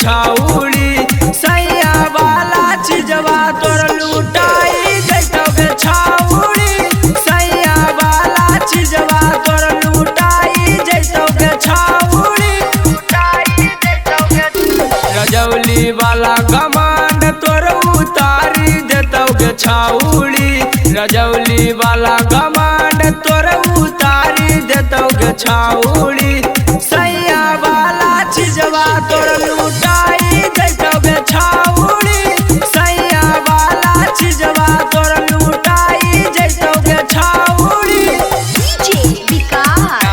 छाउड़ी सैया वाला चीजवा तोर लुटाई जैतो गे छाउड़ी सैया वाला चीजवा तोर लुटाई जैतो गे छाउड़ी रजौली वाला कमांड तोर उतारी देतो गे छाउड़ी रजौली वाला कमांड तोर उतारी देतो गे छाउड़ी सैया वाला चीजवा तोर लुटाई जैतो गे छाउड़ी सैया वाला चीजवा तोर लुटाई जैतो गे छाउड़ी डीजे विकास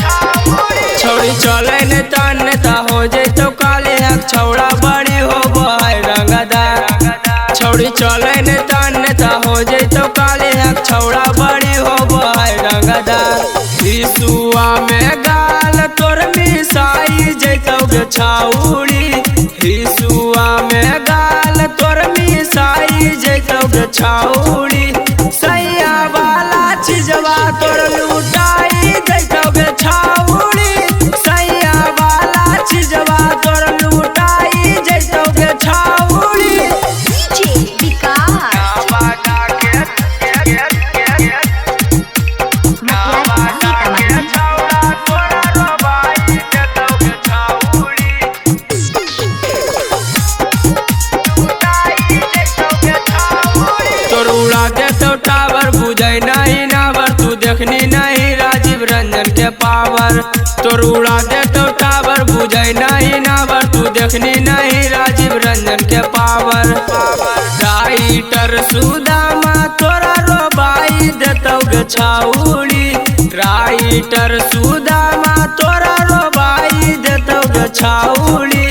छौड़ी चले ने तन ता हो जैतो काले हक छौड़ा बड़ी हो बहाय रंगदार छौड़ी चले ने तन ता हो जैतो काले हक छौड़ा बड़ी हो बहाय रंगदार हिसुआ में गाल तोर मिसाई जैतो गे छाउड़ी हिसुआ में गाल तोर मिसाई जैतो गे छाउड़ी सैया वाला चीजवा तोर लुटाई जैतो गे छाउड़ी सैया वाला चीजवा तोर लुटाई जैतो गे छाउड़ी डीजे विकास तोर उड़ा देतो टावर बुझै नहीं नावर तू देखनी नहीं राजीव रंजन के पावर तोर उड़ा देतो टावर बुझै नहीं नावर तू देखनी नहीं राजीव रंजन के पावर राइटर सुदामा तोरा रोबाई देतो गे छाउड़ी राइटर सुदामा तोरा रोबाई देतो गे छाउड़ी